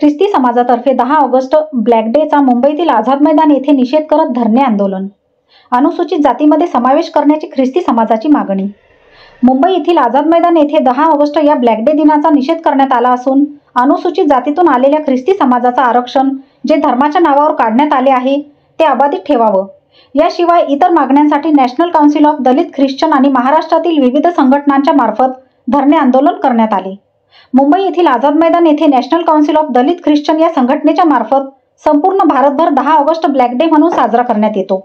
ख्रिस्ती समाजातर्फे 10 August black डेचा मुंबईतील आझाद मैदान येथे निषेध करत धरणे आंदोलन. अनुसूचित जातीमध्ये समावेश करण्याची ख्रिस्ती समाजाची मागणी. मुंबई येथील आझाद मैदान येथे 10 ऑगस्ट या ब्लॅक डे दिनाचा निषेध करण्यात आला असून अनुसूचित जातीतून आलेल्या ख्रिस्ती समाजाचं आरक्षण जे धर्माच्या नावावर काढण्यात आले आहे ते अबाधित ठेवावं. याशिवाय इतर मागण्यांसाठी national council of Dalit Christian आणि महाराष्ट्रातील विविध संघटनांच्या मार्फत धरणे आंदोलन करण्यात आले. मुंबई येथील आझाद मैदान येथे national council of Dalit Christian या संघटनेच्या मार्फत संपूर्ण भारतभर 10 ऑगस्ट ब्लॅक डे म्हणून साजरा करण्यात येतो.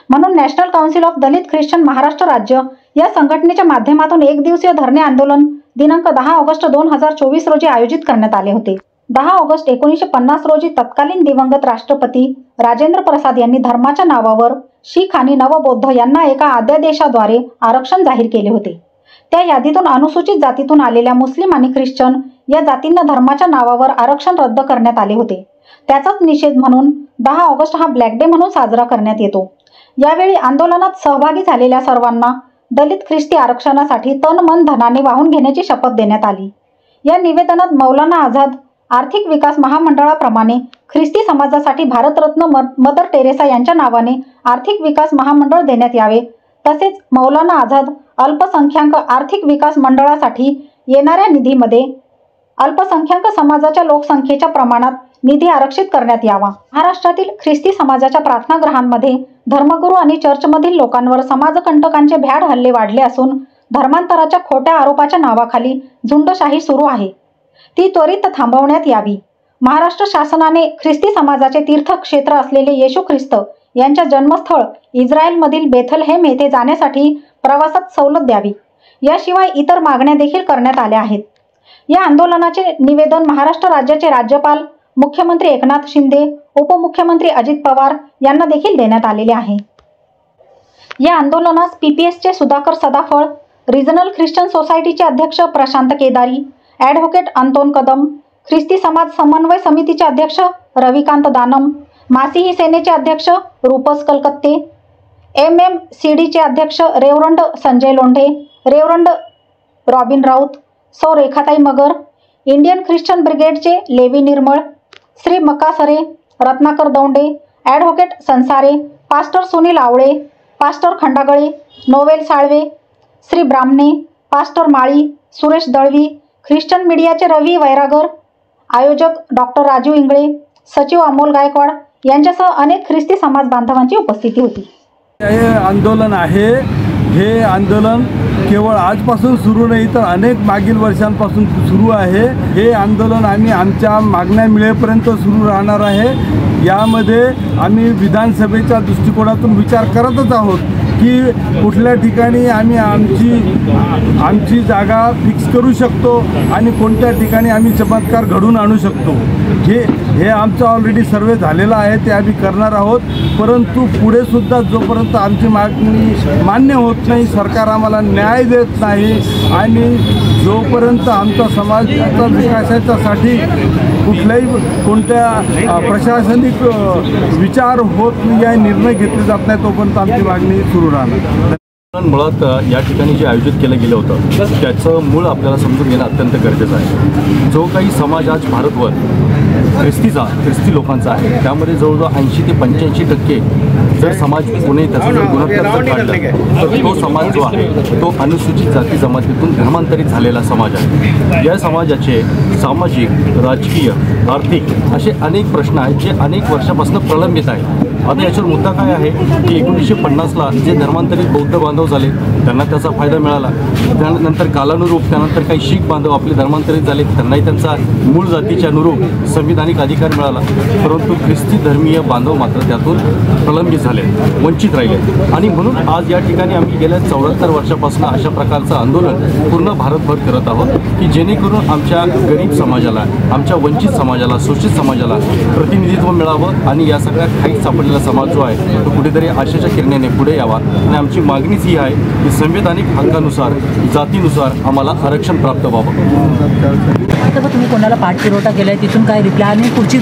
म्हणून national council of Dalit Christian Maharashtra राज्य या संघटनेच्या माध्यमातून एक दिवसीय धरणे आंदोलन दिनांक 10 ऑगस्ट 2024 रोजी आयोजित करण्यात आले होते. 10 ऑगस्ट 1950 रोजी तत्कालीन दिवंगत राष्ट्रपती राजेंद्र प्रसाद यांनी धर्माच्या नावावर शीख आणि नवबौद्ध यांना एका अध्यादेशाद्वारे आरक्षण जाहीर केले होते. त्या यादीतून अनुसूचित जातीतून आलेल्या मुस्लिम आणि ख्रिश्चन या जातींना धर्माच्या नावावर आरक्षण रद्द करण्यात आले होते. त्याचाच निषेध म्हणून 10 ऑगस्ट हा ब्लॅक डे म्हणून साजरा करण्यात येतो. यावेळी आंदोलनात सहभागी झालेल्या सर्वांना दलित ख्रिस्ती आरक्षणासाठी तन मन धनाने वाहून घेण्याची शपथ देण्यात आली. या निवेदनात मौलाना आझाद आर्थिक विकास महामंडळाप्रमाणे ख्रिस्ती समाजासाठी भारतरत्न मदर टेरेसा यांच्या नावाने आर्थिक विकास महामंडळ देण्यात यावे, तसेच मौलाना आझाद अल्पसंख्याक आर्थिक विकास मंडळासाठी येणाऱ्या निधीमध्ये अल्पसंख्याक समाजाच्या लोकसंख्येच्या प्रमाणात निधी आरक्षित करण्यात यावा. महाराष्ट्रातील ख्रिस्ती समाजाच्या प्रार्थनागृहांमध्ये धर्मगुरू आणि चर्चमधील लोकांवर समाजकंटकांचे भ्याड हल्ले वाढले असून धर्मांतराच्या खोट्या आरोपाच्या नावाखाली झुंडशाही सुरू आहे. ती त्वरित थांबवण्यात यावी. महाराष्ट्र शासनाने ख्रिस्ती समाजाचे तीर्थक्षेत्र असलेले येशू ख्रिस्त यांच्या जन्मस्थळ इस्रायलमधील बेथलहेम येथे जाण्यासाठी प्रवासात सवलत द्यावी. याशिवाय इतर मागण्या देखील करण्यात आल्या आहेत. या आंदोलनाचे निवेदन महाराष्ट्र राज्याचे राज्यपाल, मुख्यमंत्री एकनाथ शिंदे, उपमुख्यमंत्री अजित पवार यांना देखील देण्यात आलेले आहे. या आंदोलनास PPSचे सुधाकर सदाफळ, रिजनल ख्रिश्चन सोसायटीचे अध्यक्ष प्रशांत केदारी, ॲडव्होकेट अंतोन कदम, ख्रिस्ती समाज समन्वय समितीचे अध्यक्ष रविकांत दानम, मासिही सेनेचे अध्यक्ष रूपस कलकत्ते, MMCDचे अध्यक्ष Reverend Sanjay Londhe, Reverend robin Raut, सौ रेखाताई मगर, इंडियन ख्रिश्चन ब्रिगेडचे लेवी निर्मळ, श्री मकासरे, रत्नाकर दौंडे, ॲडव्होकेट संसारे, पास्टर सुनील आवळे, पास्टर खंडागळे, नोवेल साळवे, श्री ब्राह्मणे, पास्टर माळी, सुरेश दळवी, ख्रिश्चन मीडियाचे रवी वैरागर, आयोजक डॉक्टर राजू इंगळे, सचिव अमोल गायकवाड यांच्यासह अनेक ख्रिस्ती समाज बांधवांची उपस्थिती होती. हे आंदोलन आहे, हे आंदोलन केवळ आजपासून सुरू नाही तर अनेक मागील वर्षांपासून सुरू आहे. हे आंदोलन आम्ही आमच्या मागण्या मिळेपर्यंत सुरू राहणार आहे. यामध्ये आम्ही विधानसभेच्या दृष्टिकोनातून विचार करतच आहोत की कुठल्या ठिकाणी आम्ही आमची जागा फिक्स करू शकतो आणि कोणत्या ठिकाणी आम्ही चमत्कार घडून आणू शकतो. हे आमचं ऑलरेडी सर्वे झालेला आहे, ते आम्ही करणार आहोत. परंतु पुढे सुद्धा जोपर्यंत आमची मागणी मान्य होत नाही, सरकार आम्हाला न्याय देत नाही आणि जोपर्यंत आमचा समाजाचा विकासासाठी कोणत्या प्रशासनिक विचार होत नाही आहे, निर्णय घेतले जात नाही, तोपर्यंत आमची मागणी सुरू राहणार. मुळात या ठिकाणी जे आयोजित केलं गेलं होतं त्याचं मूळ आपल्याला समजून घेणं अत्यंत गरजेचं आहे. जो काही समाज आज भारतभर ख्रिस्ती लोकांचा आहे त्यामध्ये जवळजवळ 80 ते 85% जर समाज कोणी त्याचा जर गुणोत्तर काढलं तर तो समाज जो आहे तो अनुसूचित जाती जमातीतून धर्मांतरित झालेला समाज आहे. या समाजाचे सामाजिक, राजकीय, आर्थिक असे अनेक प्रश्न आहेत जे अनेक वर्षापासून प्रलंबित आहेत. आता याच्यावर मुद्दा काय आहे की 1950ला जे धर्मांतरित बौद्ध बांधव झाले त्यांना त्याचा फायदा मिळाला. त्यानंतर कालानुरूप त्यानंतर काही शीख बांधव आपले धर्मांतरित झाले, त्यांनाही त्यांचा मूळ जातीच्या अनुरूप संविधानिक अधिकार मिळाला. परंतु ख्रिस्ती धर्मीय बांधव मात्र त्यातून प्रलंबित झाले, वंचित राहिले. आणि म्हणून आज या ठिकाणी आम्ही गेल्या 74 वर्षापासून अशा प्रकारचं आंदोलन पूर्ण भारतभर करत आहोत की जेणेकरून आमच्या गरीब समाजाला, आमच्या वंचित समाजाला, शोषित समाजाला प्रतिनिधित्व मिळावं आणि या सगळ्या खाईत सापडलेला समाज जो आहे तो कुठेतरी आशेच्या किरणाने पुढे यावा. आणि आमची मागणीच ही आहे की संवैधानिक हक्कानुसार, जातीनुसार आम्हाला आरक्षण प्राप्त व्हावं. तुम्ही कोणाला पाठपुरावा केला आहे, तिथून काय रिप्लाय आणि पुढची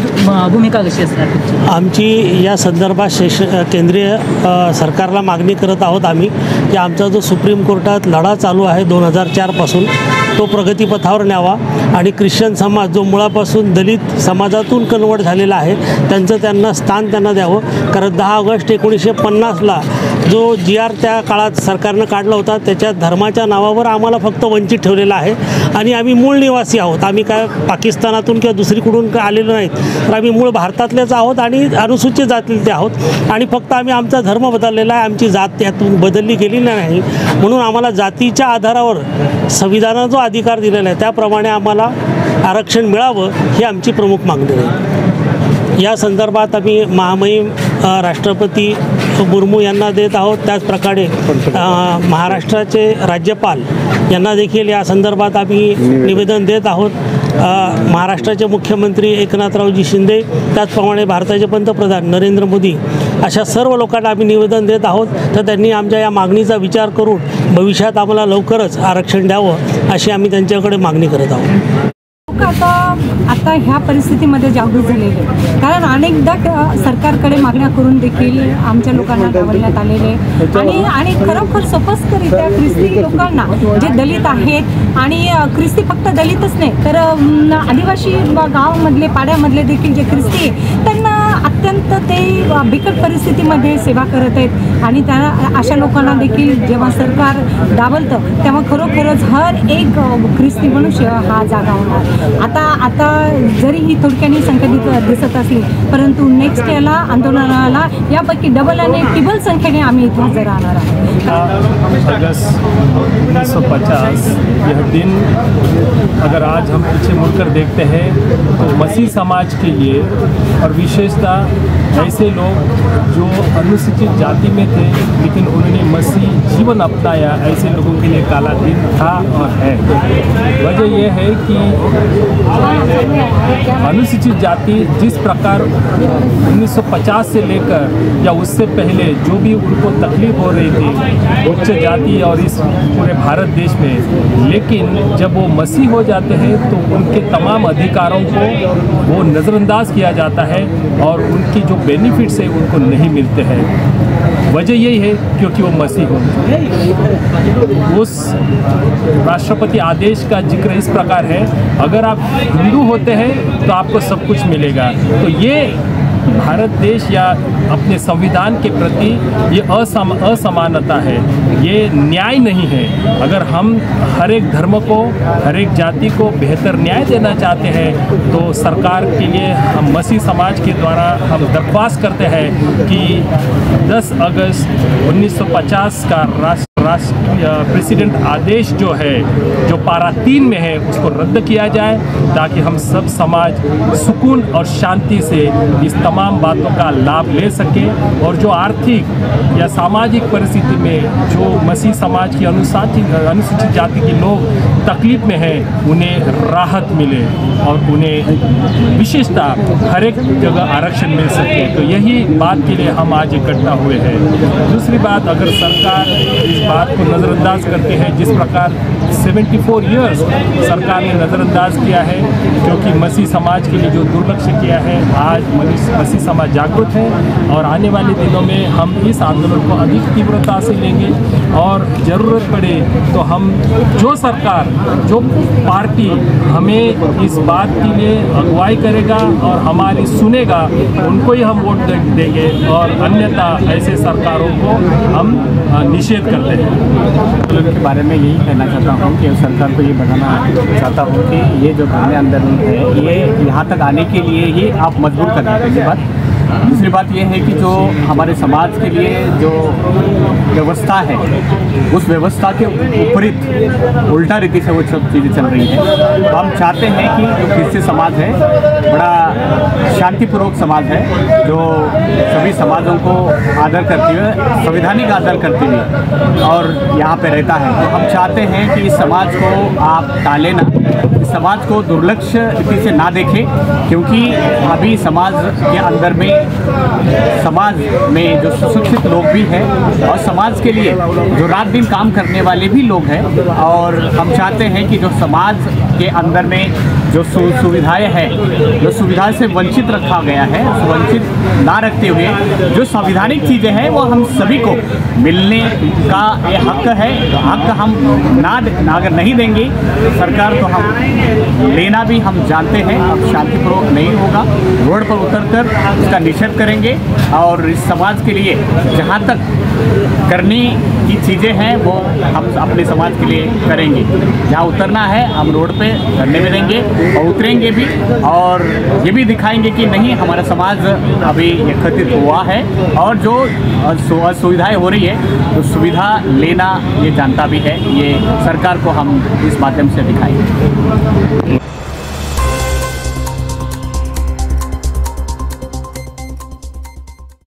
भूमिका कशी असणार तुमची? आमची या संदर्भात केंद्रीय सरकारला मागणी करत आहोत आम्ही की आमचा जो सुप्रीम कोर्टात लढा चालू आहे 2004पासून तो प्रगतीपथावर न्यावा आणि ख्रिश्चन समाज जो मुळापासून दलित समाजातून कन्वर्ट झालेला आहे त्यांना स्थान त्यांना द्यावं. कारण 10 ऑगस्ट 1950ला जो GR त्या काळात सरकारनं काढला होता त्याच्या धर्माच्या नावावर आम्हाला फक्त वंचित ठेवलेलं आहे आणि आम्ही मूळ निवासी आहोत. आम्ही काय पाकिस्तानातून किंवा दुसरीकडून काय आलेलो नाहीत, तर आम्ही मूळ भारतातलेच आहोत आणि अनुसूचित जातीचे आहोत आणि फक्त आम्ही आमचा धर्म बदललेला आहे, आमची जात त्यातून बदलली गेलेली नाही. म्हणून आम्हाला जातीच्या आधारावर संविधानाचा जो अधिकार दिलेला आहे त्याप्रमाणे आम्हाला आरक्षण मिळावं ही आमची प्रमुख मागणी आहे. या संदर्भात आम्ही महामहिम राष्ट्रपती मुर्मू यांना देत आहोत. त्याचप्रकारे महाराष्ट्राचे राज्यपाल यांना देखील या संदर्भात आम्ही निवेदन देत आहोत. महाराष्ट्राचे मुख्यमंत्री एकनाथरावजी शिंदे त्याचप्रमाणे भारताचे पंतप्रधान नरेंद्र मोदी अशा सर्व लोकांना आम्ही निवेदन देत आहोत. तर त्यांनी आमच्या या मागणीचा विचार करून भविष्यात आम्हाला लवकरच आरक्षण द्यावं अशी आम्ही त्यांच्याकडे मागणी करत आहोत. आता ह्या परिस्थितीमध्ये जागृत झालेले, कारण अनेकदा सरकारकडे मागण्या करून देखील आमच्या लोकांना डावलण्यात आलेले आणि खरोखर सोपस्करित्या ख्रिस्ती लोकांना जे दलित आहेत आणि ख्रिस्ती फक्त दलितच नाही तर आदिवासी गावामधले पाड्यामधले देखील जे ख्रिस्ती त्यांना अत्यंत ते बिकट परिस्थितीमध्ये सेवा करत आहेत आणि त्या अशा लोकांना देखील जेव्हा सरकार डावलतं तेव्हा खरोखरच हर एक ख्रिस्ती मनुष्य हा जागा होणार. आता जरी ही थोडक्याने संख्या दिसत असली परंतु नेक्स्ट याला आंदोलनाला यापैकी डबल आणि ट्रिपल संख्येने आम्ही इथे हजर राहणार आहोत. अगस्त 1950 यह दिन अगर आज हम पीछे मुड़कर देखते हैं तो मसीह समाज के लिए और विशेषतः ऐसे लोग जो अनुसूचित जाति में थे लेकिन उन्होंने मसीह जीवन अपनाया, ऐसे लोगों के लिए काला दिन था और है. वजह यह है कि अनुसूचित जाति जिस प्रकार 1950 से लेकर या उससे पहले जो भी उनको तकलीफ हो रही थी उच्च जाति और इस पूरे भारत देश में, लेकिन जब वो मसीह हो जाते हैं तो उनके तमाम अधिकारों को वो नज़रअंदाज किया जाता है और उनकी जो बेनिफिट्स है उनको नहीं मिलते हैं. वजह यही है क्योंकि वो मसीह हो. उस राष्ट्रपति आदेश का जिक्र इस प्रकार है, अगर आप हिंदू होते हैं तो आपको सब कुछ मिलेगा. तो ये भारत देश या अपने संविधान के प्रति ये असमानता है, ये न्याय नहीं है. अगर हम हर एक धर्म को, हर एक जाति को बेहतर न्याय देना चाहते हैं तो सरकार के लिए हम मसीह समाज के द्वारा हम दरख्वास्त करते हैं कि 10 अगस्त 1950 का प्रेसिडेंट आदेश जो है, जो पारा 3 में है, उसको रद्द किया जाए ताकि हम सब समाज सुकून और शांति से इस तमाम बातों का लाभ ले सकें और जो आर्थिक या सामाजिक परिस्थिति में जो मसीह समाज की अनुसूचित जाति के लोग तकलीफ में हैं उन्हें राहत मिले और उन्हें विशेषतः हर एक जगह आरक्षण मिल सके. तो यही बात के लिए हम आज इकट्ठा हुए हैं. दूसरी बात, अगर सरकार इस बात को नज़रअंदाज करती है जिस प्रकार 74 ईयर्स सरकार ने नज़रअंदाज किया है क्योंकि मसीह समाज के लिए जो दुर्लक्ष्य किया है, आज मसीह समाज जागरूक है और आने वाले दिनों में हम इस आंदोलन को अधिक तीव्रता से लेंगे और ज़रूरत पड़े तो हम जो सरकार, जो पार्टी हमें इस बात के लिए अगुवाई करेगा और हमारी सुनेगा उनको ही हम वोट देंगे और अन्यथा ऐसे सरकारों को हम निषेध करते हैं. आंदोलन के बारे में यही कहना चाहता हूँ कि सरकार को ये बताना चाहता हूँ कि ये जो धरने आंदोलन है ये यहाँ तक आने के लिए ही आप मजबूर कर रहे हैं. पहली बात. दूसरी बात ये है कि जो हमारे समाज के लिए जो व्यवस्था है उस व्यवस्था के विपरीत उल्टा रीति से वो सब चीज़ें चल रही हैं. तो हम चाहते हैं कि जो ख्रिस्ती समाज है बड़ा शांतिपूर्वक समाज है जो सभी समाजों को आदर करते हुए, संवैधानिक आदर करते हुए और यहाँ पे रहता है. तो हम चाहते हैं कि इस समाज को आप टालें ना, इस समाज को दुर्लक्ष्य रीति से ना देखें क्योंकि अभी समाज के अंदर में समाज में जो सुशिक्षित लोग भी हैं और समाज के लिए जो रात दिन काम करने वाले भी लोग हैं और हम चाहते हैं कि जो समाज के अंदर में जो सुविधाएं हैं, जो सुविधा से वंचित रखा गया है, उस वंचित ना रखते हुए जो संवैधानिक चीज़ें हैं वो हम सभी को मिलने का ये हक है। हक हम अगर नहीं देंगे सरकार तो हम लेना भी हम जानते हैं। अब शांतिपूर्वक नहीं होगा, रोड पर उतरकर इसका निषेध करेंगे और इस समाज के लिए जहाँ तक करने की चीज़ें हैं वो हम अपने समाज के लिए करेंगे। जहाँ उतरना है हम रोड पे धरने में देंगे और उतरेंगे भी, और ये भी दिखाएंगे कि नहीं हमारा समाज अभी एकत्रित हुआ है और जो सुविधाएं हो रही है तो सुविधा लेना ये जानता भी है। ये सरकार को हम इस माध्यम से दिखाएंगे।